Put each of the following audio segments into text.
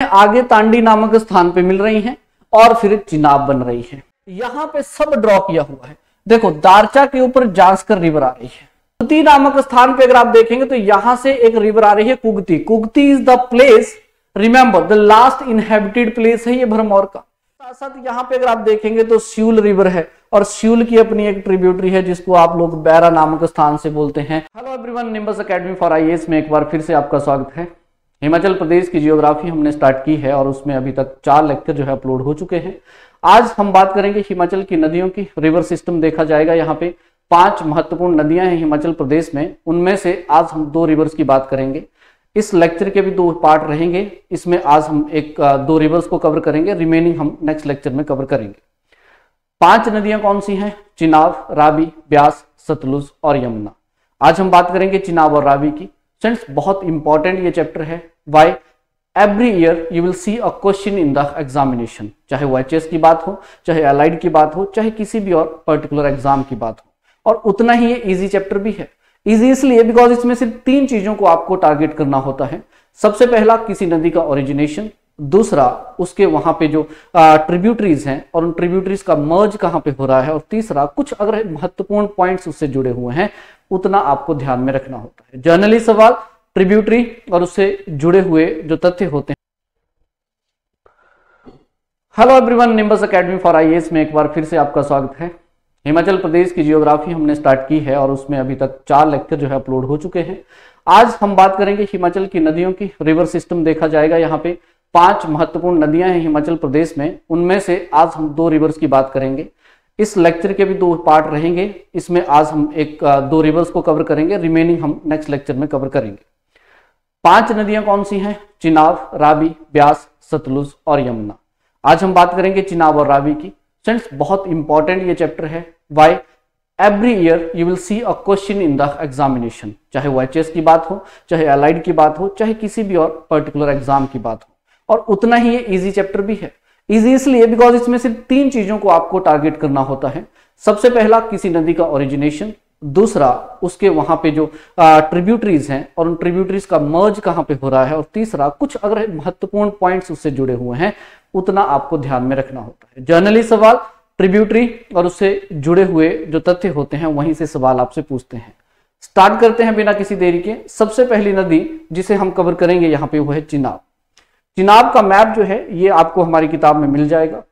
आगे तांडी नामक स्थान पे मिल रही हैं और फिर चिनाब बन रही है। यहां पे सब ड्रॉ किया हुआ है। देखो दारचा के ऊपर जांसकर रिवर आ रही है। कुगती नामक स्थान पे अगर आप देखेंगे तो यहां से एक रिवर आ रही है Kugti. Kugti is the place, remember the last inhabited place है ये भरमौर का। साथ साथ यहाँ पे अगर आप देखेंगे तो स्यूल रिवर है और स्यूल की अपनी एक ट्रिब्यूटरी है जिसको आप लोग बैरा नामक स्थान से बोलते हैं। Hello everyone, nimbus academy for IAS में एक बार फिर से आपका स्वागत है। हिमाचल प्रदेश की जियोग्राफी हमने स्टार्ट की है और उसमें अभी तक 4 लेक्चर जो है अपलोड हो चुके हैं। आज हम बात करेंगे हिमाचल की नदियों की। रिवर सिस्टम देखा जाएगा। यहाँ पे 5 महत्वपूर्ण नदियां हैं हिमाचल प्रदेश में, उनमें से आज हम 2 रिवर्स की बात करेंगे। इस लेक्चर के भी 2 पार्ट रहेंगे। इसमें आज हम 2 रिवर्स को कवर करेंगे, रिमेनिंग हम नेक्स्ट लेक्चर में कवर करेंगे। 5 नदियां कौन सी हैं? चिनाब, रावी, ब्यास, सतलुज और यमुना। आज हम बात करेंगे चिनाब और रावी की। फ्रेंड्स बहुत इंपॉर्टेंट ये चैप्टर है। Why? Every year you will see a question in the examination, चाहे वो एचएस की बात हो, चाहे एलाइड की बात हो, चाहे किसी भी और पर्टिकुलर एग्जाम की बात हो। और उतना ही ये इजी चैप्टर भी है। इजी इसलिए बिकॉज इसमें सिर्फ 3 चीजों को आपको टारगेट करना होता है। सबसे पहला किसी नदी का ओरिजिनेशन, दूसरा उसके वहां पे जो ट्रिब्यूटरीज हैं और उन ट्रिब्यूटरीज का मर्ज कहां पे हो रहा है, और तीसरा कुछ अगर महत्वपूर्ण पॉइंट्स उससे जुड़े हुए हैं उतना आपको ध्यान में रखना होता है। जर्नली सवाल, ट्रिब्यूटरी और उससे जुड़े हुए जो तथ्य होते हैं। Hello everyone, nimbus academy for IAS में एक बार फिर से आपका स्वागत है। हिमाचल प्रदेश की जियोग्राफी हमने स्टार्ट की है और उसमें अभी तक 4 लेक्चर जो है अपलोड हो चुके हैं। आज हम बात करेंगे हिमाचल की नदियों की। रिवर सिस्टम देखा जाएगा। यहाँ पे 5 महत्वपूर्ण नदियां हैं हिमाचल प्रदेश में, उनमें से आज हम 2 रिवर्स की बात करेंगे। इस लेक्चर के भी 2 पार्ट रहेंगे। इसमें आज हम 2 रिवर्स को कवर करेंगे, रिमेनिंग हम नेक्स्ट लेक्चर में कवर करेंगे। 5 नदियां कौन सी हैं? चिनाब, रावी, ब्यास, सतलुज और यमुना। आज हम बात करेंगे चिनाब और रावी की। फ्रेंड्स बहुत इंपॉर्टेंट ये चैप्टर है। Why? Every year you will see a question in the examination, चाहे वो एचएस की बात हो, चाहे एलाइड की बात हो, चाहे किसी भी और पर्टिकुलर एग्जाम की बात हो। और उतना ही ये इजी चैप्टर भी है। इजी इसलिए बिकॉज इसमें सिर्फ 3 चीजों को आपको टारगेट करना होता है। सबसे पहला किसी नदी का ओरिजिनेशन, दूसरा उसके वहां पे जो ट्रिब्यूटरीज हैं और उन ट्रिब्यूटरीज का मर्ज कहां पे हो रहा है, और तीसरा कुछ अगर महत्वपूर्ण पॉइंट्स उससे जुड़े हुए हैं उतना आपको ध्यान में रखना होता है। जर्नली सवाल, ट्रिब्यूटरी और उससे जुड़े हुए जो तथ्य होते हैं वहीं से सवाल आपसे पूछते हैं। स्टार्ट करते हैं बिना किसी देरी के। सबसे पहली नदी जिसे हम कवर करेंगे यहाँ पे वो है चिनाब। चिनाब का मैप जो है ये आपको हमारी किताब में मिल जाएगा।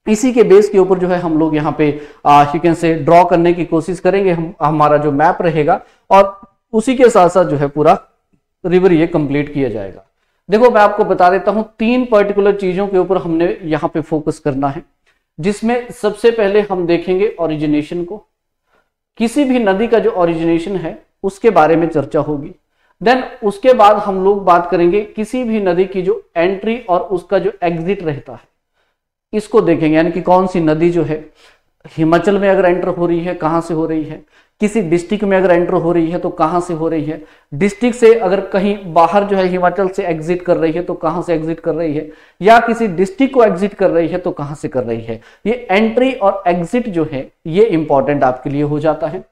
इसी के बेस के ऊपर जो है हम लोग यहाँ पे यू कैन से ड्रॉ करने की कोशिश करेंगे। हमारा जो मैप रहेगा और उसी के साथ साथ जो है पूरा रिवर ये कंप्लीट किया जाएगा। देखो मैं आपको बता देता हूं 3 पर्टिकुलर चीजों के ऊपर हमने यहाँ पे फोकस करना है, जिसमें सबसे पहले हम देखेंगे ओरिजिनेशन को। किसी भी नदी का जो ओरिजिनेशन है उसके बारे में चर्चा होगी। देन उसके बाद हम लोग बात करेंगे किसी भी नदी की जो एंट्री और उसका जो एग्जिट रहता है, इसको देखेंगे। यानी कि कौन सी नदी जो है हिमाचल में अगर एंटर हो रही है कहां से हो रही है, किसी डिस्ट्रिक्ट में अगर एंटर हो रही है तो कहां से हो रही है, डिस्ट्रिक्ट से अगर कहीं बाहर जो है हिमाचल से एग्जिट कर रही है तो कहां से एग्जिट कर रही है, या किसी डिस्ट्रिक्ट को एग्जिट कर रही है तो कहां से कर रही है। ये एंट्री और एग्जिट जो है ये इंपॉर्टेंट आपके लिए हो जाता है।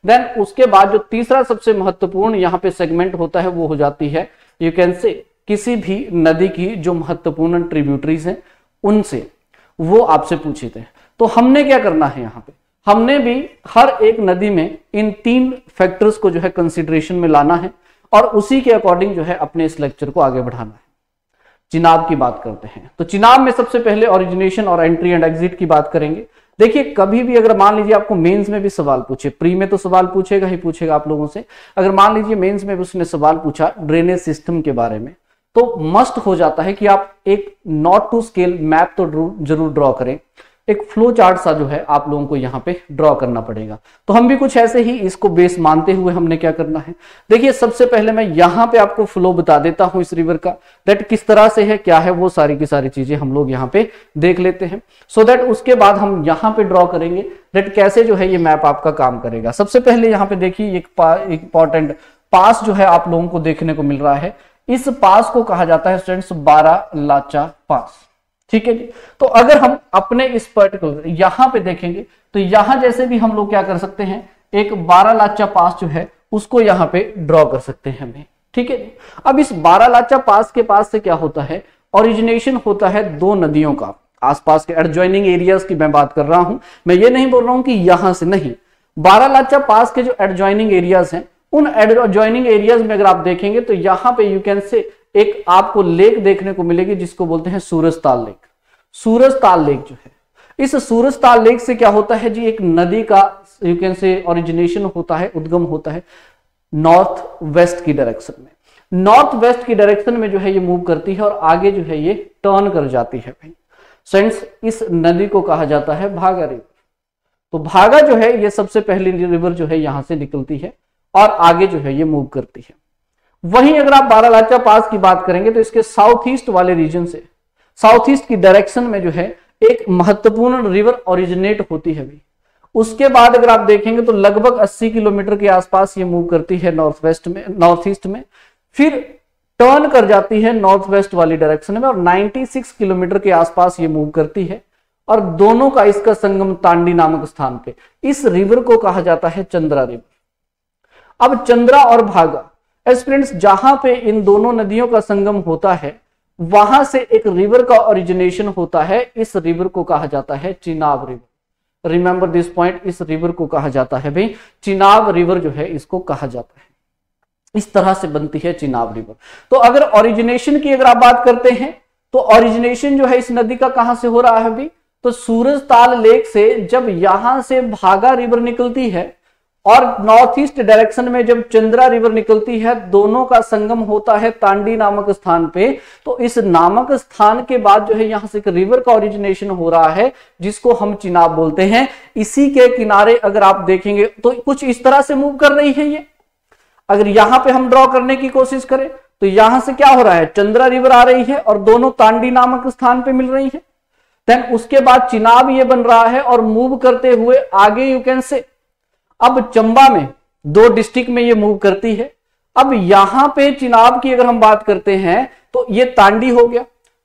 देन उसके बाद जो तीसरा सबसे महत्वपूर्ण यहाँ पे सेगमेंट होता है वो हो जाती है यू कैन से किसी भी नदी की जो महत्वपूर्ण ट्रिब्यूटरीज हैं उनसे वो आपसे पूछे थे। तो हमने क्या करना है, यहाँ पे हमने भी हर एक नदी में इन 3 फैक्टर्स को जो है कंसिडरेशन में लाना है और उसी के अकॉर्डिंग जो है अपने इस लेक्चर को आगे बढ़ाना है। चिनाब की बात करते हैं। तो चिनाब में सबसे पहले ओरिजिनेशन और एंट्री एंड एग्जिट की बात करेंगे। देखिए कभी भी अगर मान लीजिए आपको मेंस में भी सवाल पूछे, प्री में तो सवाल पूछेगा ही पूछेगा आप लोगों से, अगर मान लीजिए मेंस में भी उसने सवाल पूछा ड्रेनेज सिस्टम के बारे में, तो मस्ट हो जाता है कि आप एक नॉट टू स्केल मैप तो जरूर ड्रॉ करें। एक फ्लो चार्ट सा जो है आप लोगों को यहाँ पे ड्रॉ करना पड़ेगा। तो हम भी कुछ ऐसे ही इसको बेस मानते हुए हमने क्या करना है, देखिए सबसे पहले मैं यहाँ पे आपको फ्लो बता देता हूँ इस रिवर का, दैट किस तरह से है, क्या है, वो सारी की सारी चीजें हम लोग यहाँ पे देख लेते हैं। सो दैट उसके बाद हम यहाँ पे ड्रॉ करेंगे दैट कैसे जो है ये मैप आपका काम करेगा। सबसे पहले यहाँ पे देखिए एक इंपॉर्टेंट पास जो है आप लोगों को देखने को मिल रहा है। इस पास को कहा जाता है स्टूडेंट्स बारालाचा पास। ठीक है जी। तो अगर हम अपने इस पर्टिकुलर यहां पे देखेंगे तो यहां जैसे भी हम लोग क्या कर सकते हैं, एक बारालाचा पास जो है उसको यहां पे ड्रॉ कर सकते हैं हमें। ठीक है जी। अब इस बारालाचा पास के पास से क्या होता है, ओरिजिनेशन होता है दो नदियों का, आसपास के एडजॉइनिंग एरियाज की मैं बात कर रहा हूं। मैं ये नहीं बोल रहा हूं कि यहां से, नहीं, बारालाचा पास के जो एडजॉइनिंग एरियाज हैं, उन एडजॉइनिंग एरियाज में अगर आप देखेंगे तो यहां पे यू कैन से एक आपको लेक देखने को मिलेगी जिसको बोलते हैं सूरजताल लेक। सूरजताल लेक जो है, इस सूरजताल लेक से क्या होता है जी, एक नदी का यू कैन से ओरिजिनेशन होता है, उद्गम होता है नॉर्थ वेस्ट की डायरेक्शन में। नॉर्थ वेस्ट की डायरेक्शन में जो है ये मूव करती है और आगे जो है ये टर्न कर जाती है भाई। फ्रेंड्स, इस नदी को कहा जाता है भागा रिवर। तो भागा जो है ये सबसे पहली रिवर जो है यहां से निकलती है और आगे जो है ये मूव करती है। वहीं अगर आप बारालाचा पास की बात करेंगे तो इसके साउथ ईस्ट वाले रीजन से, साउथ ईस्ट की डायरेक्शन में जो है एक महत्वपूर्ण रिवर ओरिजिनेट होती है भी। उसके बाद अगर आप देखेंगे तो लगभग 80 किलोमीटर के आसपास ये मूव करती है नॉर्थ वेस्ट में, नॉर्थ ईस्ट में, फिर टर्न कर जाती है नॉर्थ वेस्ट वाली डायरेक्शन में और 96 किलोमीटर के आसपास ये मूव करती है और दोनों का इसका संगम तांडी नामक स्थान पे, इस रिवर को कहा जाता है चंद्रा रिवर। अब चंद्रा और भागा फ्रेंड्स, जहां पे इन दोनों नदियों का संगम होता है वहां से एक रिवर का ओरिजिनेशन होता है। इस रिवर को कहा जाता है Chenab river. Remember this point, इस रिवर को कहा जाता है भाई चिनाब रिवर जो है, इसको कहा जाता है। इस तरह से बनती है चिनाब रिवर। तो अगर ओरिजिनेशन की अगर आप बात करते हैं तो ओरिजिनेशन जो है इस नदी का कहां से हो रहा है अभी, तो सूरजताल लेक से जब यहां से भागा रिवर निकलती है और नॉर्थ ईस्ट डायरेक्शन में जब चंद्रा रिवर निकलती है, दोनों का संगम होता है तांडी नामक स्थान पे। तो इस नामक स्थान के बाद जो है यहां से एक रिवर का ओरिजिनेशन हो रहा है जिसको हम चिनाब बोलते हैं। इसी के किनारे अगर आप देखेंगे तो कुछ इस तरह से मूव कर रही है ये। अगर यहां पे हम ड्रॉ करने की कोशिश करें तो यहां से क्या हो रहा है, चंद्रा रिवर आ रही है और दोनों तांडी नामक स्थान पे मिल रही है। देन उसके बाद चिनाब ये बन रहा है और मूव करते हुए आगे यू कैन से अब चंबा में, दो डिस्ट्रिक्ट में ये मूव करती है। अब यहां पे चिनाब की अगर हम बात करते हैं तो ये तांडी हो गया।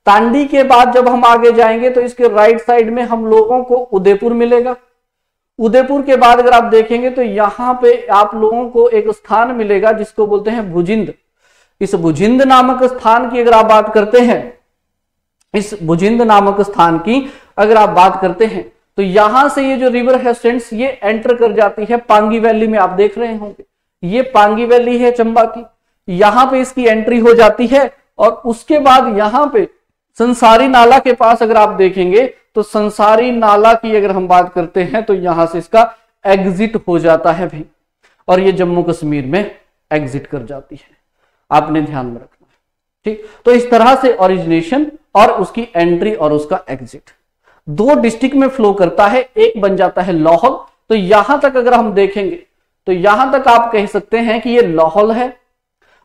तांडी के बाद जब हम आगे जाएंगे तो इसके राइट साइड में हम लोगों को उदयपुर मिलेगा। उदयपुर के बाद अगर आप देखेंगे तो यहां पे आप लोगों को एक स्थान मिलेगा जिसको बोलते हैं भुजिंद। इस भुजिंद नामक स्थान की अगर आप बात करते हैं, इस भुजिंद नामक स्थान की अगर आप बात करते हैं तो यहां से ये जो रिवर है फ्रेंड्स ये एंटर कर जाती है पांगी वैली में। आप देख रहे होंगे ये पांगी वैली है चंबा की, यहां पे इसकी एंट्री हो जाती है और उसके बाद यहां पे संसारी नाला के पास अगर आप देखेंगे तो संसारी नाला की अगर हम बात करते हैं तो यहां से इसका एग्जिट हो जाता है भाई और ये जम्मू कश्मीर में एग्जिट कर जाती है। आपने ध्यान में रखना है, ठीक। तो इस तरह से ओरिजिनेशन और उसकी एंट्री और उसका एग्जिट दो डिस्ट्रिक्ट में फ्लो करता है। एक बन जाता है लाहौल। तो यहां तक अगर हम देखेंगे तो यहां तक आप कह सकते हैं कि ये लाहौल है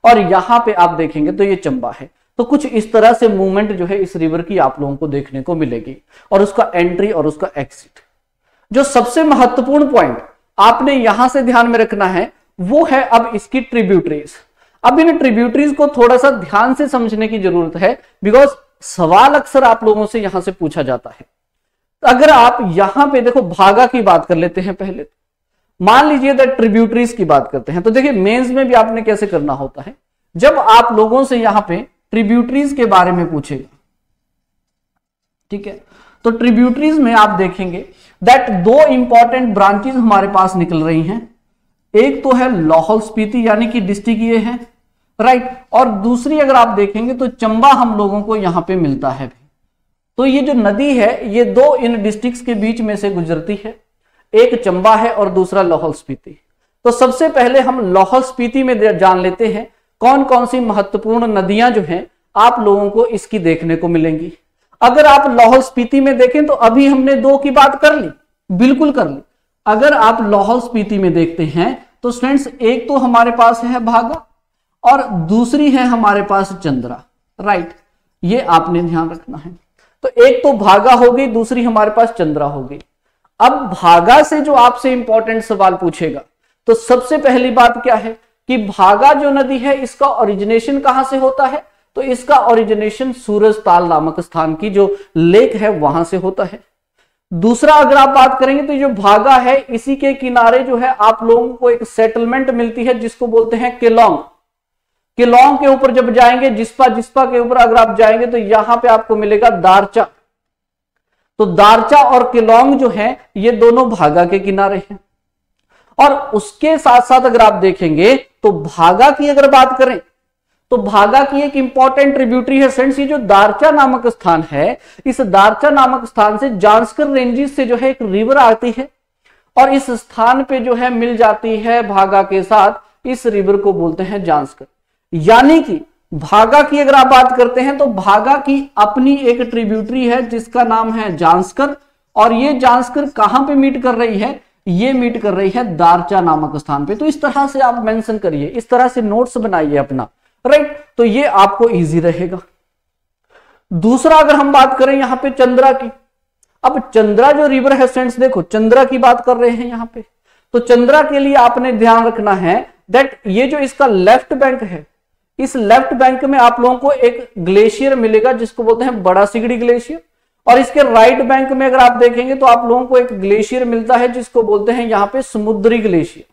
और यहां पे आप देखेंगे तो ये चंबा है। तो कुछ इस तरह से मूवमेंट जो है इस रिवर की आप लोगों को देखने को मिलेगी और उसका एंट्री और उसका एग्जिट। जो सबसे महत्वपूर्ण पॉइंट आपने यहां से ध्यान में रखना है वो है अब इसकी ट्रिब्यूटरीज। अब इन ट्रिब्यूटरीज को थोड़ा सा ध्यान से समझने की जरूरत है बिकॉज सवाल अक्सर आप लोगों से यहां से पूछा जाता है। अगर आप यहां पे देखो भागा की बात कर लेते हैं पहले, मान लीजिए दैट ट्रिब्यूटरीज की बात करते हैं तो देखिए मेंस में भी आपने कैसे करना होता है। जब आप लोगों से यहां पे ट्रिब्यूटरीज के बारे में पूछेगा, ठीक है, तो ट्रिब्यूटरीज में आप देखेंगे दैट दो इंपॉर्टेंट ब्रांचेस हमारे पास निकल रही हैं। एक तो है लाहौल स्पीति यानी कि डिस्ट्रिक्ट ये है, राइट, और दूसरी अगर आप देखेंगे तो चंबा हम लोगों को यहां पे मिलता है। तो ये जो नदी है ये दो इन डिस्ट्रिक्ट्स के बीच में से गुजरती है, एक चंबा है और दूसरा लाहौल स्पीति। तो सबसे पहले हम लाहौल स्पीति में जान लेते हैं कौन कौन सी महत्वपूर्ण नदियां जो हैं आप लोगों को इसकी देखने को मिलेंगी। अगर आप लाहौल स्पीति में देखें तो अभी हमने दो की बात कर ली, बिल्कुल कर ली। अगर आप लाहौल स्पीति में देखते हैं तो फ्रेंड्स एक तो हमारे पास है भागा और दूसरी है हमारे पास चंद्रा, राइट, ये आपने ध्यान रखना है। तो एक तो भागा हो गई, दूसरी हमारे पास चंद्रा हो गई। अब भागा से जो आपसे इंपॉर्टेंट सवाल पूछेगा तो सबसे पहली बात क्या है कि भागा जो नदी है इसका ओरिजिनेशन कहां से होता है, तो इसका ओरिजिनेशन सूरजताल नामक स्थान की जो लेक है वहां से होता है। दूसरा अगर आप बात करेंगे तो जो भागा है इसी के किनारे जो है आप लोगों को एक सेटलमेंट मिलती है जिसको बोलते हैं केलोंग। केलोंग के ऊपर जब जाएंगे, जिस्पा के ऊपर अगर आप जाएंगे तो यहां पे आपको मिलेगा दारचा। तो दारचा और केलोंग जो है ये दोनों भागा के किनारे हैं। और उसके साथ साथ अगर आप देखेंगे तो भागा की अगर बात करें तो भागा की एक इंपॉर्टेंट ट्रिब्यूटरी है फ्रेंड्स, ये जो दारचा नामक स्थान है, इस दारचा नामक स्थान से जांस्कर रेंजेस से जो है एक रिवर आती है और इस स्थान पे जो है मिल जाती है भागा के साथ, इस रिवर को बोलते हैं जांस्कर। यानी कि भागा की अगर आप बात करते हैं तो भागा की अपनी एक ट्रिब्यूटरी है जिसका नाम है जांस्कर, और ये जांस्कर कहां पे मीट कर रही है, ये मीट कर रही है दारचा नामक स्थान पे। तो इस तरह से आप मेंशन करिए, इस तरह से नोट्स बनाइए अपना, राइट, तो ये आपको इजी रहेगा। दूसरा अगर हम बात करें यहां पे चंद्रा की, अब चंद्रा जो रिवर है फ्रेंड्स, देखो चंद्रा की बात कर रहे हैं यहां पे, तो चंद्रा के लिए आपने ध्यान रखना है दैट ये जो इसका लेफ्ट बैंक है, इस लेफ्ट बैंक में आप लोगों को एक ग्लेशियर मिलेगा जिसको बोलते हैं बड़ा सिगड़ी ग्लेशियर, और इसके राइट बैंक में अगर आप देखेंगे तो आप लोगों को एक ग्लेशियर मिलता है जिसको बोलते हैं यहां पे समुद्री ग्लेशियर।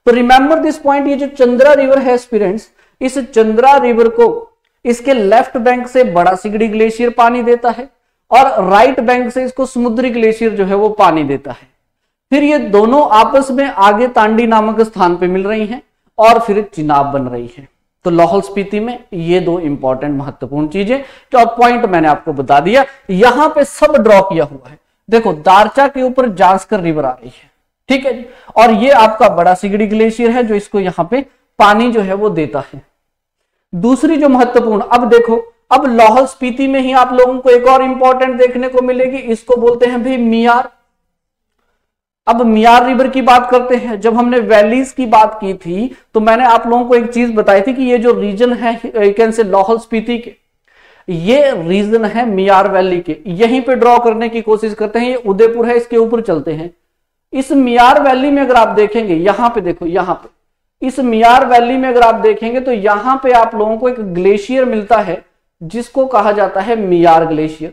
तो रिमेंबर दिस पॉइंट, ये जो चंद्रा रिवर है स्टूडेंट्स, इस चंद्रा रिवर को इसके लेफ्ट बैंक से बड़ा सिगड़ी ग्लेशियर पानी देता है और राइट बैंक से इसको समुद्री ग्लेशियर जो है वो पानी देता है। फिर ये दोनों आपस में आगे तांडी नामक स्थान पे मिल रही हैं और फिर चिनाब बन रही है। तो लाहौल स्पीति में ये दो इंपॉर्टेंट महत्वपूर्ण चीजें जो पॉइंट मैंने आपको बता दिया, यहां पे सब ड्रॉ किया हुआ है। देखो दारचा के ऊपर जांस्कर रिवर आ रही है, ठीक है जी, और ये आपका बड़ा सिगड़ी ग्लेशियर है जो इसको यहां पे पानी जो है वो देता है। दूसरी जो महत्वपूर्ण, अब देखो, अब लाहौल स्पीति में ही आप लोगों को एक और इंपॉर्टेंट देखने को मिलेगी, इसको बोलते हैं भाई मियार। अब मियार रिवर की बात करते हैं। जब हमने वैलीज की बात की थी तो मैंने आप लोगों को एक चीज बताई थी कि ये जो रीजन है कैन से लाहौल स्पीति के, ये रीजन है मियार वैली के, यहीं पे ड्रॉ करने की कोशिश करते हैं। ये उदयपुर है, इसके ऊपर चलते हैं। इस मियार वैली में अगर आप देखेंगे, यहां पे देखो, यहां पे इस मियार वैली में अगर आप देखेंगे तो यहां पे आप लोगों को एक ग्लेशियर मिलता है जिसको कहा जाता है मियार ग्लेशियर।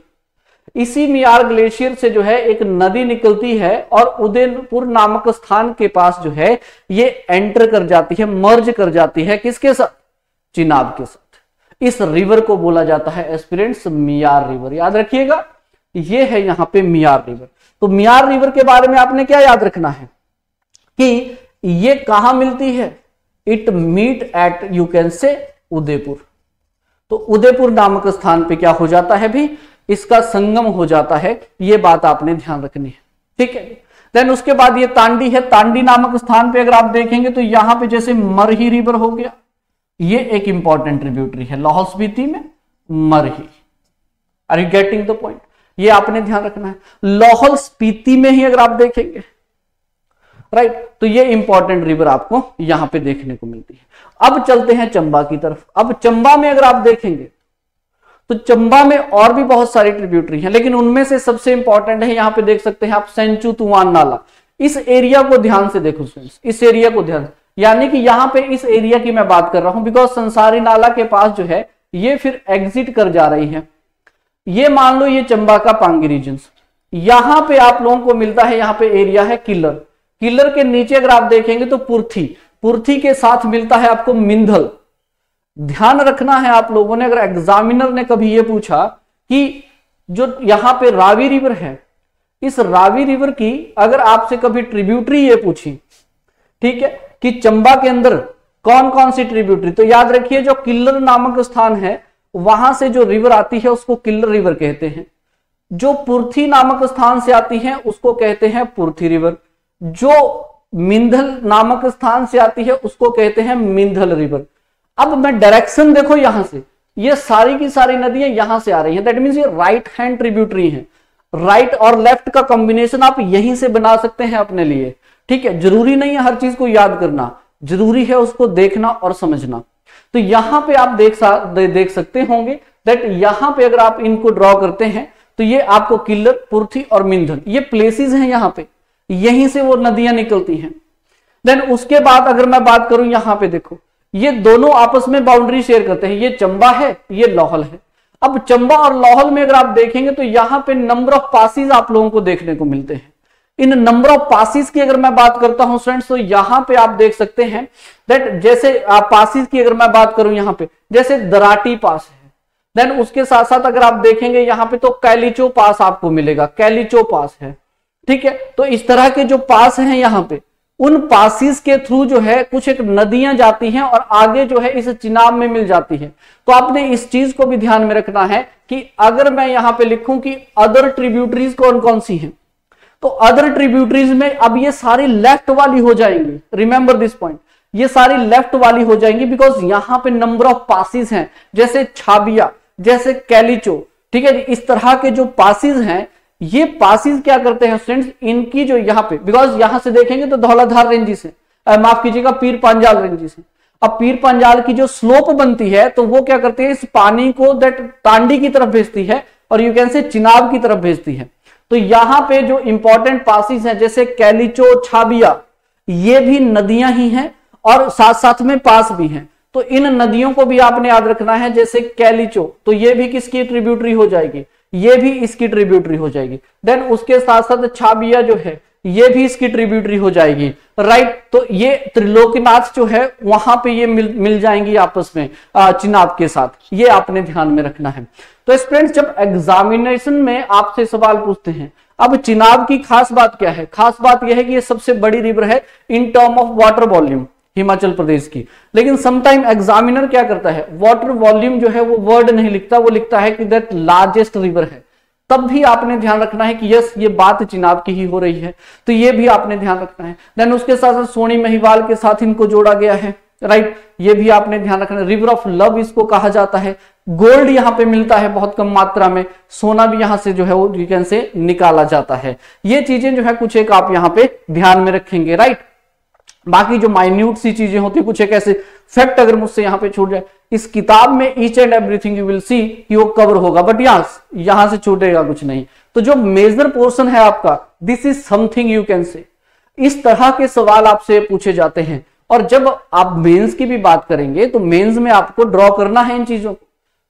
इसी मियार ग्लेशियर से जो है एक नदी निकलती है और उदयपुर नामक स्थान के पास जो है ये एंटर कर जाती है, मर्ज कर जाती है किसके साथ, चिनाब के साथ। इस रिवर को बोला जाता है एस्पिरेंट्स मियार रिवर, याद रखिएगा, ये है यहां पे मियार रिवर। तो मियार रिवर के बारे में आपने क्या याद रखना है कि ये कहां मिलती है, it meet at you can say Udaipur. तो उदयपुर नामक स्थान पे क्या हो जाता है भी, इसका संगम हो जाता है, ये बात आपने ध्यान रखनी है, ठीक है। देन उसके बाद ये तांडी है, तांडी नामक स्थान पे अगर आप देखेंगे तो यहां पे जैसे मरही रिवर हो गया, ये एक इंपॉर्टेंट ट्रिब्यूटरी है लाहौल स्पीति में, मरही। Are you getting the point, ये आपने ध्यान रखना है। लाहौल स्पीति में ही अगर आप देखेंगे, राइट, तो ये इंपॉर्टेंट रिवर आपको यहां पे देखने को मिलती है। अब चलते हैं चंबा की तरफ। अब चंबा में अगर आप देखेंगे तो चंबा में और भी बहुत सारी ट्रिब्यूटरी हैं, लेकिन उनमें से सबसे इंपॉर्टेंट है, यहां पे देख सकते हैं आप सेंचू तुआन नाला। इस एरिया को ध्यान से देखो फ्रेंड्स, इस एरिया को ध्यान, यानी कि यहां पे इस एरिया की मैं बात कर रहा हूं बिकॉज संसारी नाला के पास जो है ये फिर एग्जिट कर जा रही है। ये मान लो ये चंबा का पांगी रीजन, यहां पे आप लोगों को मिलता है, यहां पे एरिया है किल्लर, किल्लर के नीचे अगर आप देखेंगे तो पुर्थी, पुर्थी के साथ मिलता है आपको मिंधल। ध्यान रखना है आप लोगों ने, अगर एग्जामिनर ने कभी ये पूछा कि जो यहां पे रावी रिवर है, इस रावी रिवर की अगर आपसे कभी ट्रिब्यूटरी ये पूछी, ठीक है, कि चंबा के अंदर कौन कौन सी ट्रिब्यूटरी, तो याद रखिए जो किल्लर नामक स्थान है वहां से जो रिवर आती है उसको किल्लर रिवर कहते हैं। जो पुर्थी नामक स्थान से आती है उसको कहते हैं पुर्थी रिवर। जो मिंधल नामक स्थान से आती है उसको कहते हैं मिंधल रिवर। अब मैं डायरेक्शन देखो, यहां से ये सारी की सारी नदियां यहां से आ रही हैं, दैट मींस ये राइट हैंड ट्रिब्यूटरी हैं। राइट और लेफ्ट का कॉम्बिनेशन आप यहीं से बना सकते हैं अपने लिए, ठीक है। जरूरी नहीं है हर चीज को याद करना, जरूरी है उसको देखना और समझना। तो यहां पे आप देख सकते होंगे दैट यहां पे अगर आप इनको ड्रॉ करते हैं तो ये आपको किल्लर, पुर्थी और मिंधल ये प्लेसेस हैं, यहां पे यहीं से वो नदियां निकलती हैं। देन उसके बाद अगर मैं बात करूं, यहां पे देखो ये दोनों आपस में बाउंड्री शेयर करते हैं, ये चंबा है, ये लाहौल है। अब चंबा और लाहौल में अगर आप देखेंगे तो यहां पे नंबर ऑफ पासिस आप लोगों को देखने को मिलते हैं। इन नंबर ऑफ पासिस की अगर मैं बात करता हूं स्टूडेंट्स, तो यहां पे आप देख सकते हैं दैट जैसे पासिस की अगर मैं बात करूं यहां पे, जैसे दराटी पास है, देन उसके साथ साथ अगर आप देखेंगे यहां पे तो कैलिचो पास आपको मिलेगा, कैलिचो पास है, ठीक है। तो इस तरह के जो पास हैं यहां पे, उन पासिस के थ्रू जो है कुछ एक नदियां जाती हैं और आगे जो है इस चिनाब में मिल जाती है। तो आपने इस चीज को भी ध्यान में रखना है कि अगर मैं यहां पे लिखूं कि अदर ट्रिब्यूटरीज कौन कौन सी हैं, तो अदर ट्रिब्यूटरीज में अब ये सारी लेफ्ट वाली हो जाएंगी, रिमेंबर दिस पॉइंट, ये सारी लेफ्ट वाली हो जाएंगी बिकॉज यहां पे नंबर ऑफ पासिस हैं, जैसे छाबिया, जैसे कैलिचो, ठीक है। इस तरह के जो पासिस हैं, ये पासिस क्या करते हैं स्टूडेंट्स, इनकी जो यहाँ पे, बिकॉज यहां से देखेंगे तो धौलाधार रेंजिस है, माफ कीजिएगा पीर पांजाल रेंजिस है। अब पीर पांजाल की जो स्लोप बनती है तो वो क्या करती है, इस पानी को दैट टांडी की तरफ भेजती है और यू कैन से चिनाब की तरफ भेजती है। तो यहां पे जो इंपॉर्टेंट पासिस हैं जैसे कैलिचो, छाबिया, ये भी नदियां ही हैं और साथ साथ में पास भी हैं। तो इन नदियों को भी आपने याद रखना है, जैसे कैलिचो, तो ये भी किसकी ट्रिब्यूटरी हो जाएगी, ये भी इसकी ट्रिब्यूटरी हो जाएगी। देन उसके साथ साथ छाबिया जो है ये भी इसकी ट्रिब्यूटरी हो जाएगी, राइट। तो ये त्रिलोकीनाथ जो है वहां पे ये मिल जाएंगी आपस में चिनाब के साथ, ये आपने ध्यान में रखना है। तो स्टूडेंट्स जब एग्जामिनेशन में आपसे सवाल पूछते हैं, अब चिनाब की खास बात क्या है, खास बात यह है कि ये सबसे बड़ी रिवर है in term of water volume Himachal Pradesh की। लेकिन समटाइम एग्जामिनर क्या करता है, वाटर वॉल्यूम जो है वो वर्ड नहीं लिखता, वो लिखता है कि दैट लार्जेस्ट रिवर है। तब भी आपने ध्यान रखना है कि यस ये बात चिनाब की ही हो रही है, तो ये भी आपने ध्यान रखना है। देन उसके साथ साथ सोनी महिवाल के साथ इनको जोड़ा गया है, राइट, ये भी आपने ध्यान रखना है। रिवर ऑफ लव इसको कहा जाता है। गोल्ड यहाँ पे मिलता है बहुत कम मात्रा में, सोना भी यहाँ से जो है वो वीकेंड से निकाला जाता है। ये चीजें जो है कुछ एक आप यहाँ पे ध्यान में रखेंगे, राइट। बाकी जो माइन्यूट सी चीजें होती है, कुछ एक ऐसे फैक्ट अगर मुझसे यहाँ पे छूट जाए, इस किताब में each and everything you will सी कि वो कवर होगा, बट यहां से छूटेगा कुछ नहीं। तो जो मेजर पोर्शन है आपका, this is something you can से। इस तरह के सवाल आपसे पूछे जाते हैं। और जब आप मेंस की भी बात करेंगे तो मेंस में आपको ड्रॉ करना है इन चीजों को,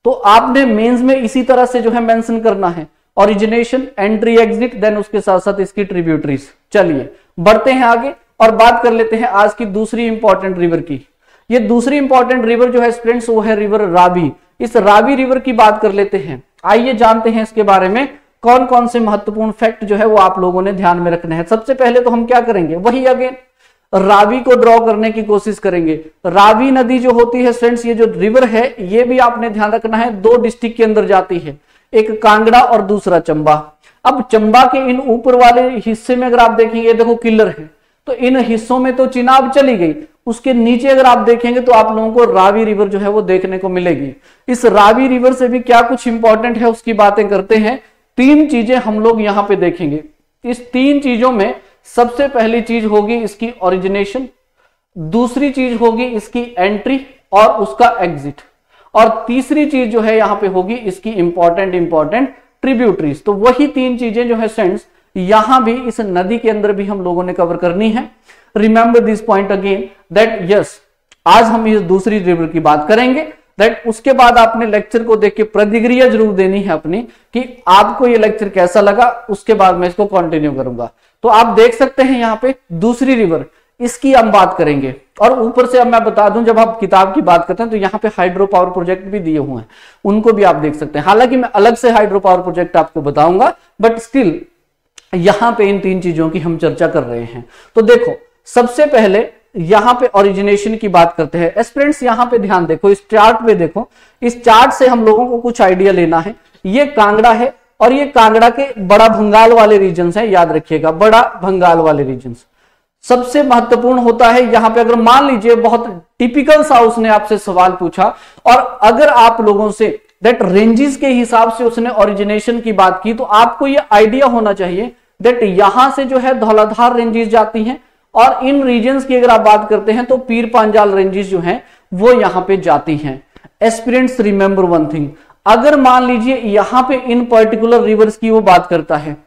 तो आपने मेंस में इसी तरह से जो है मेंशन करना है, ओरिजिनेशन, एंट्री, एग्जिट, देन उसके साथ साथ इसकी ट्रिब्यूटरीज। चलिए बढ़ते हैं आगे और बात कर लेते हैं आज की दूसरी इंपॉर्टेंट रिवर की। ये दूसरी इंपॉर्टेंट रिवर जो है स्टूडेंट्स वो है रिवर रावी। इस रावी रिवर की बात कर लेते हैं। आइए जानते हैं इसके बारे में कौन कौन से महत्वपूर्ण फैक्ट जो है वो आप लोगों ने ध्यान में रखने हैं। सबसे पहले तो हम क्या करेंगे, वही अगेन रावी को ड्रॉ करने की कोशिश करेंगे। रावी नदी जो होती है स्टूडेंट्स, ये जो रिवर है ये भी आपने ध्यान रखना है, दो डिस्ट्रिक्ट के अंदर जाती है, एक कांगड़ा और दूसरा चंबा। अब चंबा के इन ऊपर वाले हिस्से में अगर आप देखेंगे, देखो किलर है, तो इन हिस्सों में तो चिनाब चली गई, उसके नीचे अगर आप देखेंगे तो आप लोगों को रावी रिवर जो है वो देखने को मिलेगी। इस रावी रिवर से भी क्या कुछ इंपॉर्टेंट है उसकी बातें करते हैं। तीन चीजें हम लोग यहां पे देखेंगे। इस तीन चीजों में सबसे पहली चीज होगी इसकी ओरिजिनेशन, दूसरी चीज होगी इसकी एंट्री और उसका एग्जिट, और तीसरी चीज जो है यहां पे होगी इसकी इंपॉर्टेंट ट्रिब्यूटरीज। तो वही तीन चीजें जो है फ्रेंड्स यहां भी इस नदी के अंदर भी हम लोगों ने कवर करनी है। Remember this point again that yes, आज हम इस दूसरी रिवर की बात करेंगे, दैट उसके बाद आपने लेक्चर को देख के प्रतिक्रिया जरूर देनी है अपनी कि आपको ये लेक्चर कैसा लगा, उसके बाद मैं इसको कंटिन्यू करूंगा। तो आप देख सकते हैं यहाँ पे दूसरी रिवर, इसकी हम बात करेंगे। और ऊपर से अब मैं बता दूं, जब आप किताब की बात करते हैं तो यहाँ पे हाइड्रो पावर प्रोजेक्ट भी दिए हुए हैं, उनको भी आप देख सकते हैं। हालांकि मैं अलग से हाइड्रो पावर प्रोजेक्ट आपको बताऊंगा, बट स्टिल यहां पे इन तीन चीजों की हम चर्चा कर रहे हैं। तो देखो सबसे पहले यहां पे ओरिजिनेशन की बात करते हैं। एस्पिरेंट्स यहां पे ध्यान देखो, इस चार्ट पे देखो, इस चार्ट से हम लोगों को कुछ आइडिया लेना है। ये कांगड़ा है और ये कांगड़ा के बड़ा भंगाल वाले रीजन्स हैं, याद रखिएगा, बड़ा भंगाल वाले रीजन्स। सबसे महत्वपूर्ण होता है यहां पे, अगर मान लीजिए बहुत टिपिकल सा उसने आपसे सवाल पूछा और अगर आप लोगों से दैट रेंजेस के हिसाब से उसने ओरिजिनेशन की बात की, तो आपको ये आइडिया होना चाहिए दैट यहां से जो है धौलाधार रेंजेस जाती हैं और इन रीजन्स की अगर आप बात करते हैं तो पीर पांजाल रेंजेस जो हैं वो यहां पे जाती हैं। एस्पिरेंट्स रिमेंबर वन थिंग, अगर मान लीजिए यहां पे इन पर्टिकुलर रिवर्स की वो बात करता है,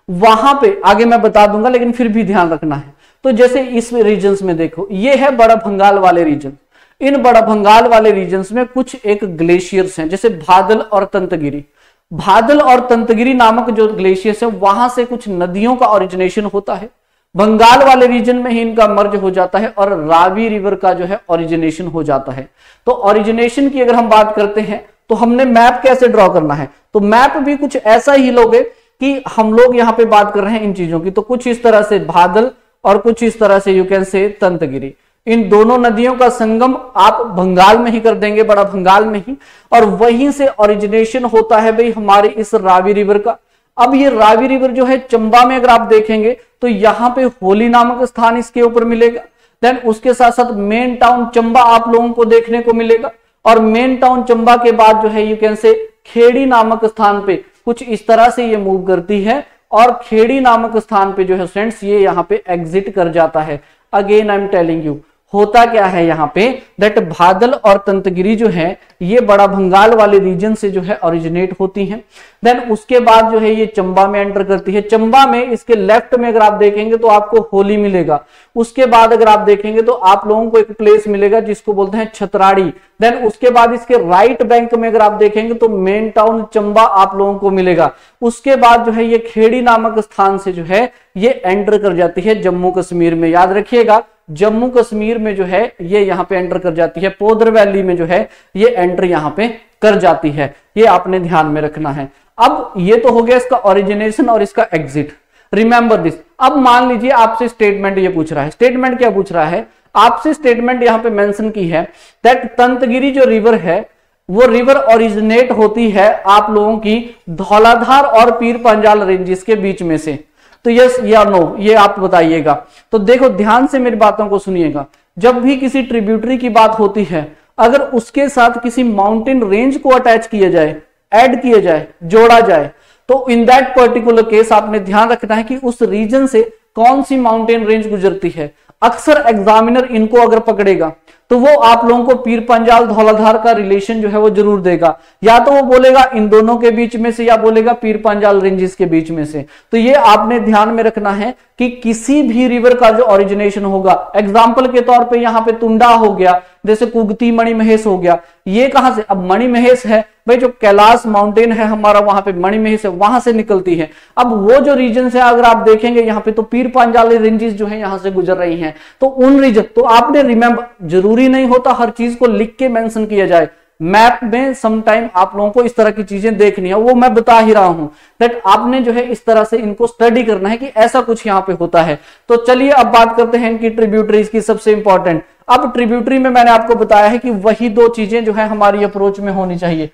वहां पे आगे मैं बता दूंगा लेकिन फिर भी ध्यान रखना है। तो जैसे इस रीजन्स में देखो, ये है बड़ा भंगाल वाले रीजन, इन बड़ा भंगाल वाले रीजन्स में कुछ एक ग्लेशियर्स हैं, जैसे भादल और तंतगिरी। भादल और तंतगिरी नामक जो ग्लेशियर्स है वहां से कुछ नदियों का ओरिजिनेशन होता है, बंगाल वाले रीजन में ही इनका मर्ज हो जाता है और रावी रिवर का जो है ओरिजिनेशन हो जाता है। तो ओरिजिनेशन की अगर हम बात करते हैं तो हमने मैप कैसे ड्रॉ करना है, तो मैप भी कुछ ऐसा ही लोगे कि हम लोग यहाँ पे बात कर रहे हैं इन चीजों की, तो कुछ इस तरह से भादल और कुछ इस तरह से यू कैन से तंतगिरी, इन दोनों नदियों का संगम आप बंगाल में ही कर देंगे, बड़ा बंगाल में ही, और वहीं से ओरिजिनेशन होता है भाई हमारे इस रावी रिवर का। अब ये रावी रिवर जो है चंबा में अगर आप देखेंगे तो यहाँ पे होली नामक स्थान इसके ऊपर मिलेगा, देन उसके साथ साथ मेन टाउन चंबा आप लोगों को देखने को मिलेगा, और मेन टाउन चंबा के बाद जो है यू कैन से खेड़ी नामक स्थान पे कुछ इस तरह से ये मूव करती है, और खेड़ी नामक स्थान पे जो है फ्रेंड्स ये यहाँ पे एग्जिट कर जाता है। Again I am telling you, होता क्या है यहाँ पे दैट भादल और तंतगिरी जो है ये बड़ा बंगाल वाले रीजन से जो है ओरिजिनेट होती हैं, देन उसके बाद जो है ये चंबा में एंटर करती है। चंबा में इसके लेफ्ट में अगर आप देखेंगे तो आपको होली मिलेगा, उसके बाद अगर आप देखेंगे तो आप लोगों को एक प्लेस मिलेगा जिसको बोलते हैं छतराड़ी, देन उसके बाद इसके राइट बैंक में अगर आप देखेंगे तो मेन टाउन चंबा आप लोगों को मिलेगा। उसके बाद जो है ये खेड़ी नामक स्थान से जो है ये एंटर कर जाती है जम्मू कश्मीर में। याद रखिएगा जम्मू कश्मीर में जो है ये यहाँ पे एंटर कर जाती है, पोदर वैली में जो है ये एंटर यहाँ पे कर जाती है, ये आपने ध्यान में रखना है। अब ये तो हो गया इसका ओरिजिनेशन और इसका एग्जिट, रिमेंबर दिस। अब मान लीजिए आपसे स्टेटमेंट ये पूछ रहा है, स्टेटमेंट क्या पूछ रहा है आपसे, स्टेटमेंट यहाँ पे मेंशन की है दैट तंतगिरी जो रिवर है वो रिवर ओरिजिनेट होती है आप लोगों की धौलाधार और पीर पंजाल रेंजेस के बीच में से, तो यस या नो ये आप बताइएगा। तो देखो ध्यान से मेरी बातों को सुनिएगा, जब भी किसी ट्रिब्यूटरी की बात होती है अगर उसके साथ किसी माउंटेन रेंज को अटैच किया जाए, ऐड किया जाए, जोड़ा जाए, तो इन दैट पर्टिकुलर केस आपने ध्यान रखना है कि उस रीजन से कौन सी माउंटेन रेंज गुजरती है। अक्सर एग्जामिनर इनको अगर पकड़ेगा तो वो आप लोगों को पीर पंजाल धौलाधार का रिलेशन जो है वो जरूर देगा, या तो वो बोलेगा इन दोनों के बीच में से या बोलेगा पीर पंजाल रेंजेस के बीच में से। तो ये आपने ध्यान में रखना है कि किसी भी रिवर का जो ओरिजिनेशन होगा, एग्जाम्पल के तौर पे यहाँ पे तुंडा हो गया, जैसे कुगती मणिमहेश हो गया, ये कहां से, अब मणिमहेश है भाई जो कैलाश माउंटेन है हमारा वहां पे मणिमहेश है वहां से निकलती है। अब वो जो रीजन है अगर आप देखेंगे यहाँ पे तो पीर पंजाल रेंजेस जो है यहाँ से गुजर रही हैं, तो उन रीजन, तो आपने रिमेंबर, जरूरी नहीं होता हर चीज को लिख के मेंशन किया जाए, मैप में समटाइम आप लोगों को इस तरह की चीजें देखनी है, वो मैं बता ही रहा हूं दैट आपने जो है इस तरह से इनको स्टडी करना है कि ऐसा कुछ यहाँ पे होता है। तो चलिए अब बात करते हैं इनकी ट्रिब्यूटरीज की, सबसे इंपॉर्टेंट। अब ट्रिब्यूटरी में मैंने आपको बताया है कि वही दो चीजें जो है हमारी अप्रोच में होनी चाहिए,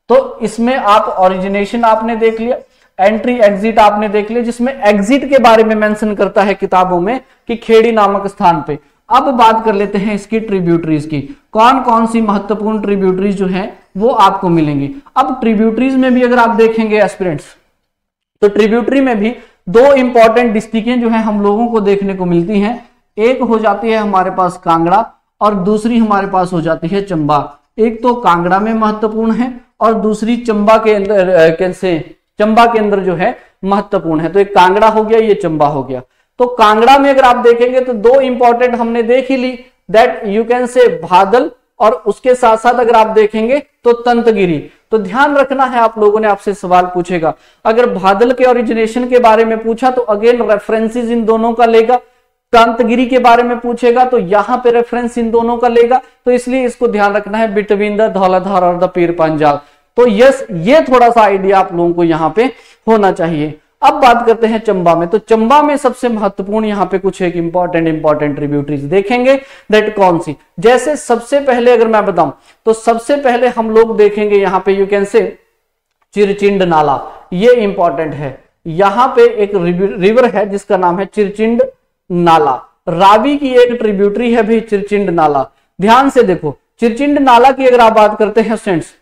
तो इसमें आप ओरिजिनेशन आपने देख लिया, एंट्री एग्जिट आपने देख लिया, जिसमें एग्जिट के बारे में मेंशन करता है किताबों में कि खेड़ी नामक स्थान पे। अब बात कर लेते हैं इसकी ट्रिब्यूटरीज की, कौन कौन सी महत्वपूर्ण ट्रिब्यूटरीज जो है वो आपको मिलेंगी। अब ट्रिब्यूटरीज में भी अगर आप देखेंगे एस्पिरेंट्स, तो ट्रिब्यूटरी में भी दो इंपॉर्टेंट डिस्ट्रिक्टें जो है हम लोगों को देखने को मिलती हैं, एक हो जाती है हमारे पास कांगड़ा और दूसरी हमारे पास हो जाती है चंबा। एक तो कांगड़ा में महत्वपूर्ण है और दूसरी चंबा के अंदर कैसे, चंबा के अंदर जो है महत्वपूर्ण है। तो एक कांगड़ा हो गया, ये चंबा हो गया। तो कांगड़ा में अगर आप देखेंगे तो दो इंपॉर्टेंट हमने देख ही ली, दैट यू कैन से भादल, और उसके साथ साथ अगर आप देखेंगे तो तंतगिरी। तो ध्यान रखना है, आप लोगों ने आपसे सवाल पूछेगा, अगर भादल के ओरिजिनेशन के बारे में पूछा तो अगेन रेफरेंसेस इन दोनों का लेगा, तंतगिरी के बारे में पूछेगा तो यहां पे रेफरेंस इन दोनों का लेगा, तो इसलिए इसको ध्यान रखना है बिटवीन द धौलाधार और द पीर पंजाल। तो यस, ये थोड़ा सा आइडिया आप लोगों को यहाँ पे होना चाहिए। अब बात करते हैं चंबा में, तो चंबा में सबसे महत्वपूर्ण यहाँ पे कुछ एक इंपॉर्टेंट ट्रिब्यूटरीज देखेंगे, दैट कौन सी, जैसे सबसे पहले अगर मैं बताऊं तो सबसे पहले हम लोग देखेंगे यहाँ पे यू कैन से चिरचिंड नाला, ये इंपॉर्टेंट है। यहाँ पे एक रिवर है जिसका नाम है चिरचिंड नाला, रावी की एक ट्रिब्यूटरी है भी चिरचिंड नाला। ध्यान से देखो, चिरचिंड नाला की अगर आप बात करते हैं फ्रेंड्स,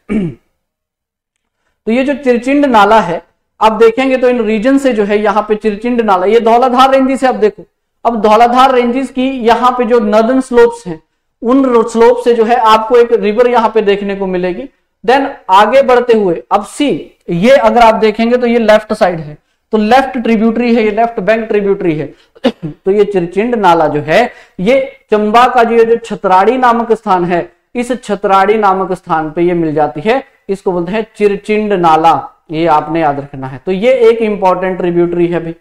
तो ये जो चिरचिंड नाला है आप देखेंगे तो इन रीजन से जो है यहाँ पे चिरचिंड नाला, ये धौलाधार रेंजेस है। आप देखो, अब धौलाधार रेंजेस की यहाँ पे जो नॉर्दर्न स्लोप्स हैं, उन स्लोप से जो है आपको एक रिवर यहाँ पे देखने को मिलेगी। देन आगे बढ़ते हुए अब सी, ये अगर आप देखेंगे तो ये लेफ्ट साइड है, तो लेफ्ट ट्रिब्यूटरी है, ये लेफ्ट बैंक ट्रिब्यूटरी है। तो ये चिरचिंड नाला जो है ये चंबा का जो छतराड़ी नामक स्थान है, इस छतराड़ी नामक स्थान पे ये मिल जाती है, इसको बोलते हैं चिरचिंड नाला। ये आपने याद रखना है। तो ये एक इंपॉर्टेंट ट्रिब्यूटरी है भाई।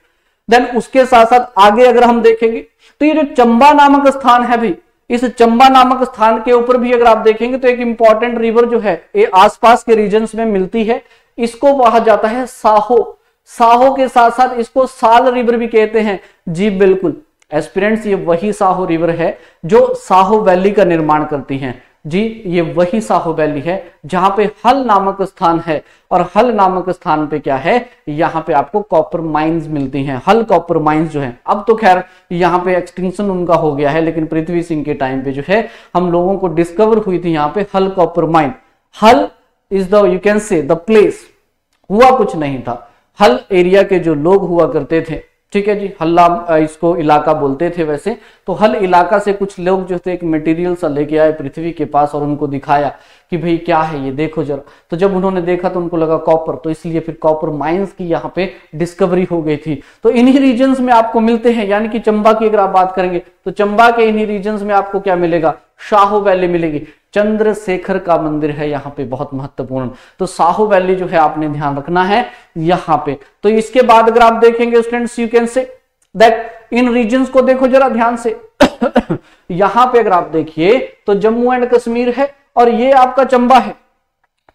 देन उसके साथ साथ आगे अगर हम देखेंगे तो ये जो चंबा नामक स्थान है भाई, इस चंबा नामक स्थान के ऊपर भी अगर आप देखेंगे तो एक इंपॉर्टेंट रिवर जो है ये आसपास के रीजन्स में मिलती है, इसको कहा जाता है साहो। साहो के साथ साथ इसको साल रिवर भी कहते हैं। जी बिल्कुल एस्पिरेंट्स, ये वही साहो रिवर है जो साहो वैली का निर्माण करती हैं। जी ये वही साहो वैली है जहां पे हल नामक स्थान है, और हल नामक स्थान पे क्या है, यहाँ पे आपको कॉपर माइंस मिलती हैं। हल कॉपर माइंस जो है, अब तो खैर यहाँ पे एक्सटिंक्शन उनका हो गया है, लेकिन पृथ्वी सिंह के टाइम पे जो है हम लोगों को डिस्कवर हुई थी यहाँ पे हल कॉपर माइन। हल इज द यू कैन से द प्लेस, हुआ कुछ नहीं था। हल एरिया के जो लोग हुआ करते थे, ठीक है जी, हल्ला इसको इलाका बोलते थे वैसे, तो हल इलाका से कुछ लोग जो थे एक मटेरियल सा लेके आए पृथ्वी के पास और उनको दिखाया कि भाई क्या है ये, देखो जरा। तो जब उन्होंने देखा तो उनको लगा कॉपर, तो इसलिए फिर कॉपर माइंस की यहाँ पे डिस्कवरी हो गई थी। तो इन्हीं रीजन्स में आपको मिलते हैं, यानी कि चंबा की अगर आप बात करेंगे तो चंबा के इन्हीं रीजन्स में आपको क्या मिलेगा, शाहो वैली मिलेगी। चंद्रशेखर का मंदिर है यहाँ पे, बहुत महत्वपूर्ण। तो साहो वैली जो है आपने ध्यान रखना है यहाँ पे। तो इसके बाद अगर आप देखेंगे students, you can say that in regions को देखो जरा ध्यान से। यहाँ पे अगर आप देखिए तो जम्मू एंड कश्मीर है, और ये आपका चंबा है।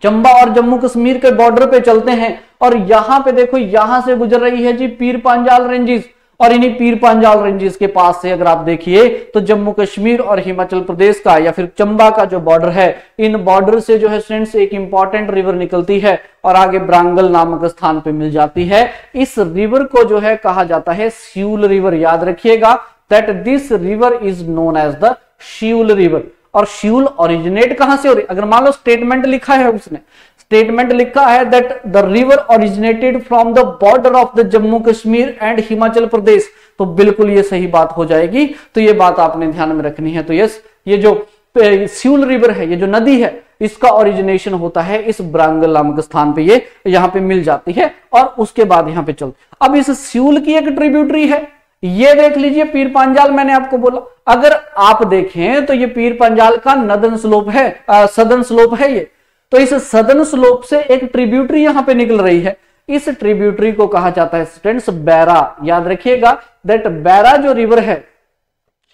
चंबा और जम्मू कश्मीर के बॉर्डर पे चलते हैं, और यहाँ पे देखो यहां से गुजर रही है जी पीर पांजाल रेंजेस, और इन्हीं पीर पांजाल रेंजेस के पास से अगर आप देखिए तो जम्मू कश्मीर और हिमाचल प्रदेश का या फिर चंबा का जो बॉर्डर है, इन बॉर्डर से जो है स्टूडेंट्स एक इंपॉर्टेंट रिवर निकलती है और आगे ब्रांगल नामक स्थान पे मिल जाती है। इस रिवर को जो है कहा जाता है सियूल रिवर। याद रखिएगा that this river is known as the Siul river. और सियूल ओरिजिनेट कहां से हो रही, अगर मान लो स्टेटमेंट लिखा है, उसने स्टेटमेंट लिखा है that the river originated from the border of the Jammu Kashmir and Himachal Pradesh, तो बिल्कुल ये सही बात हो जाएगी। तो ये बात आपने ध्यान में रखनी है। तो यस, ये जो सियूल रिवर है, ये जो नदी है, इसका ओरिजिनेशन होता है इस ब्रांगल नामक स्थान पे, ये यहाँ पे मिल जाती है। और उसके बाद यहाँ पे चल, अब इस सियूल की एक ट्रिब्यूटरी है, ये देख लीजिए पीर पांजाल। मैंने आपको बोला अगर आप देखें तो ये पीर पांजाल का नदन स्लोप है, सदन स्लोप है ये। तो इस सदन स्लोप से एक ट्रिब्यूटरी यहां पे निकल रही है, इस ट्रिब्यूटरी को कहा जाता है स्टूडेंट्स बैरा। याद रखिएगा दैट बैरा जो रिवर है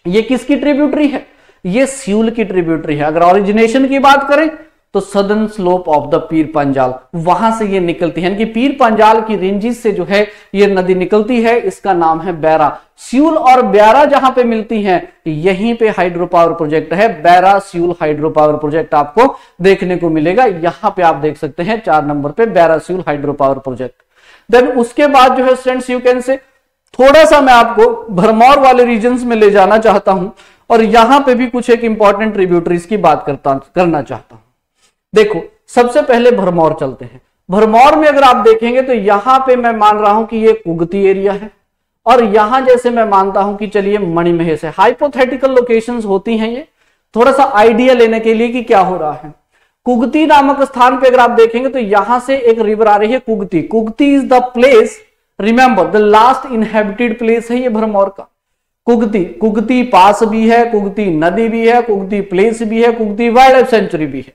ये किसकी ट्रिब्यूटरी है, ये सियूल की ट्रिब्यूटरी है। अगर ओरिजिनेशन की बात करें तो सदर्न स्लोप ऑफ द पीर पांजाल, वहां से ये निकलती है, यानी कि पीर पांजाल की रेंजेस से जो है ये नदी निकलती है, इसका नाम है बैरा। सियूल और ब्यारा जहां पे मिलती हैं, यहीं पे हाइड्रो पावर प्रोजेक्ट है, बैरा सियूल हाइड्रो पावर प्रोजेक्ट आपको देखने को मिलेगा। यहां पे आप देख सकते हैं 4 नंबर पे बैरा Siul hydro power project. Then उसके बाद जो है स्टूडेंट्स यू कैन से थोड़ा सा मैं आपको भरमौर वाले रीजन्स में ले जाना चाहता हूं, और यहां पे भी कुछ एक इंपॉर्टेंट ट्रिब्यूटरीज की बात करना चाहता हूं। देखो सबसे पहले भरमौर चलते हैं। भरमौर में अगर आप देखेंगे तो यहां पे मैं मान रहा हूं कि ये कुगती एरिया है, और यहां जैसे मैं मानता हूं कि चलिए मणिमहेश है। हाइपोथेटिकल लोकेशंस होती हैं ये, थोड़ा सा आइडिया लेने के लिए कि क्या हो रहा है। कुगती नामक स्थान पे अगर आप देखेंगे तो यहां से एक रिवर आ रही है Kugti. Kugti is the place, remember the last inhabited place है ये भरमौर का। कुगती, कुगती पास भी है, कुगती नदी भी है, कुगती प्लेस भी है, कुगती वाइल्ड लाइफ सेंचुरी भी है।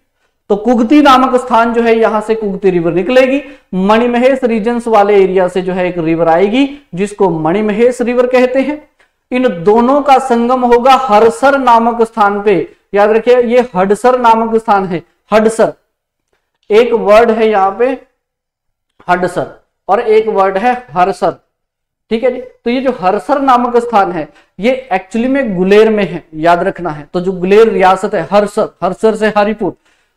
तो कुगती नामक स्थान जो है यहां से कुगती रिवर निकलेगी। मणिमहेश रीजन्स वाले एरिया से जो है एक रिवर आएगी जिसको मणिमहेश रिवर कहते हैं। इन दोनों का संगम होगा हड़सर नामक स्थान पे। याद रखिए ये हड़सर नामक स्थान है। हड़सर एक वर्ड है यहां पे हड़सर, और एक वर्ड है हरसर, ठीक है जी। तो ये जो हरसर नामक स्थान है ये एक्चुअली में गुलेर में है, याद रखना है। तो जो गुलेर रियासत है हरसर, हरसर से हरिपुर,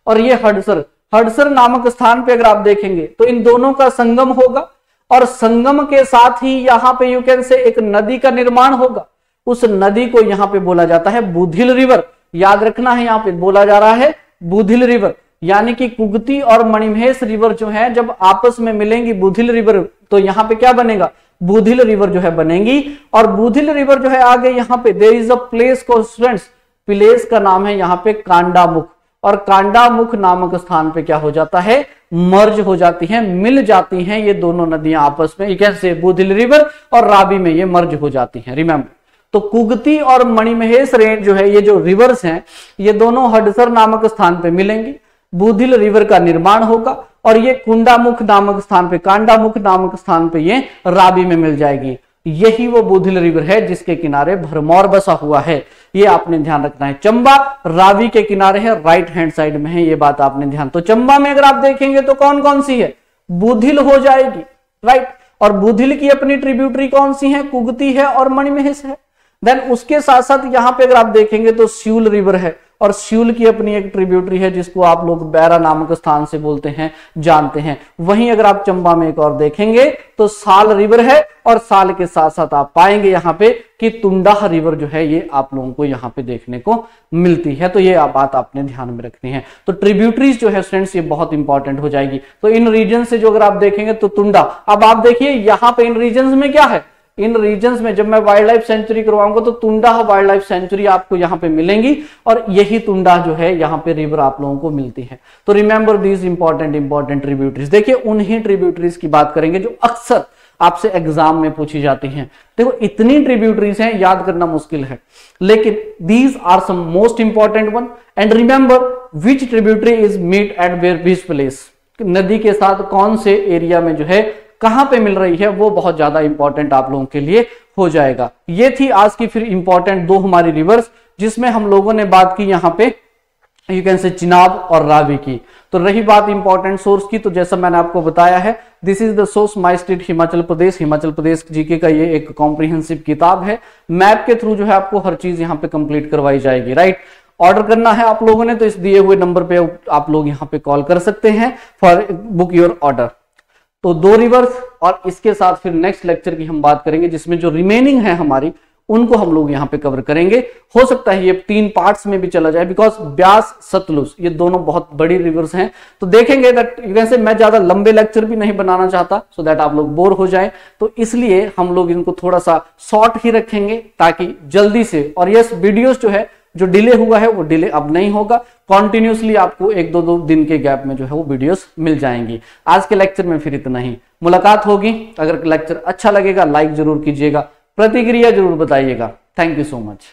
और ये हड़सर, हड़सर नामक स्थान पे अगर आप देखेंगे तो इन दोनों का संगम होगा, और संगम के साथ ही यहाँ पे यू कैन से एक नदी का निर्माण होगा। उस नदी को यहाँ पे बोला जाता है बुधिल रिवर। याद रखना है यहाँ पे बोला जा रहा है बुधिल रिवर, यानी कि कुगती और मणिमहेश रिवर जो है जब आपस में मिलेंगी बुधिल रिवर, तो यहाँ पे क्या बनेगा, बुधिल रिवर जो है बनेगी। और बुधिल रिवर जो है आगे यहाँ पे देयर इज अ प्लेस को स्टूडेंट्स, प्लेस का नाम है यहाँ पे कांडामुख, और कांडामुख नामक स्थान पे क्या हो जाता है, मर्ज हो जाती हैं, मिल जाती हैं ये दोनों नदियां आपस में, कैसे बुधिल रिवर और रावी में ये मर्ज हो जाती हैं। रिमेंबर, तो कुगती और मणिमहेश रेंज जो है ये जो रिवर्स हैं ये दोनों हडसर नामक स्थान पे मिलेंगी। बुधिल रिवर का निर्माण होगा, और ये कुंडामुख नामक स्थान पे, कांडामुख नामक स्थान पे ये रावी में मिल जाएगी। यही वो बुधिल रिवर है जिसके किनारे भरमौर बसा हुआ है, ये आपने ध्यान रखना है। चंबा रावी के किनारे है, राइट हैंड साइड में है, ये बात आपने ध्यान। तो चंबा में अगर आप देखेंगे तो कौन कौन सी है, बुधिल हो जाएगी, राइट। और बुधिल की अपनी ट्रिब्यूटरी कौन सी है, कुगती है और मणिमहेश है। देन उसके साथ साथ यहां पे अगर आप देखेंगे तो स्यूल रिवर है, और स्यूल की अपनी एक ट्रिब्यूटरी है जिसको आप लोग बैरा नामक स्थान से बोलते हैं, जानते हैं। वहीं अगर आप चंबा में एक और देखेंगे तो साल रिवर है, और साल के साथ साथ आप पाएंगे यहाँ पे कि तुंडाह रिवर जो है ये आप लोगों को यहाँ पे देखने को मिलती है। तो ये बात आपने ध्यान में रखनी है। तो ट्रिब्यूटरीज जो है स्टूडेंट्स ये बहुत इंपॉर्टेंट हो जाएगी। तो इन रीजन से जो अगर आप देखेंगे तो तुंडा, अब आप देखिए यहाँ पे इन रीजन में क्या है, इन रीजन्स में जब मैं वाइल्ड लाइफ सेंचुरी करवाऊंगा तो तुंडाह वाइल्ड लाइफ सेंचुरी आपको यहाँ पे मिलेंगी, और यही तुंडाह जो है यहाँ पे रिवर आप लोगों को मिलती है। तो रिमेंबर दीज इंपॉर्टेंट ट्रिब्यूटरीज। देखिए उन्हीं ट्रिब्यूटरीज की बात करेंगे जो अक्सर आपसे एग्जाम में पूछी जाती हैं। देखो इतनी ट्रिब्यूटरीज हैं, याद करना मुश्किल है, लेकिन these are some most important one. And remember which tributary is meet at which place, नदी के साथ कौन से एरिया में जो है कहां पे मिल रही है, वो बहुत ज्यादा इंपॉर्टेंट आप लोगों के लिए हो जाएगा। ये थी आज की फिर इंपॉर्टेंट दो हमारी रिवर्स, जिसमें हम लोगों ने बात की यहाँ पे यू कैन से चिनाब और रावी की। तो रही बात इंपॉर्टेंट सोर्स की, तो जैसा मैंने आपको बताया है, this is the source my state Himachal Pradesh. Himachal Pradesh GK का ये एक कॉम्प्रिहेंसिव किताब है। मैप के थ्रू जो है आपको हर चीज यहाँ पे कंप्लीट करवाई जाएगी, राइट। ऑर्डर करना है आप लोगों ने तो इस दिए हुए नंबर पे आप लोग यहाँ पे कॉल कर सकते हैं फॉर बुक योर ऑर्डर। तो दो रिवर्स, और इसके साथ फिर नेक्स्ट लेक्चर की हम बात करेंगे जिसमें जो रिमेनिंग है हमारी उनको हम लोग यहाँ पे कवर करेंगे। हो सकता है ये 3 पार्ट्स में भी चला जाए, बिकॉज ब्यास सतलुज ये दोनों बहुत बड़ी रिवर्स हैं। तो देखेंगे दैट वैसे मैं ज्यादा लंबे लेक्चर भी नहीं बनाना चाहता सो दैट आप लोग बोर हो जाए, तो इसलिए हम लोग इनको थोड़ा सा शॉर्ट ही रखेंगे ताकि जल्दी से, और यस वीडियोस जो है जो डिले हुआ है वो डिले अब नहीं होगा, कॉन्टिन्यूसली आपको 1-2 दिन के गैप में जो है वो वीडियोस मिल जाएंगी। आज के लेक्चर में फिर इतना ही, मुलाकात होगी। अगर लेक्चर अच्छा लगेगा लाइक जरूर कीजिएगा, प्रतिक्रिया जरूर बताइएगा। Thank you so much.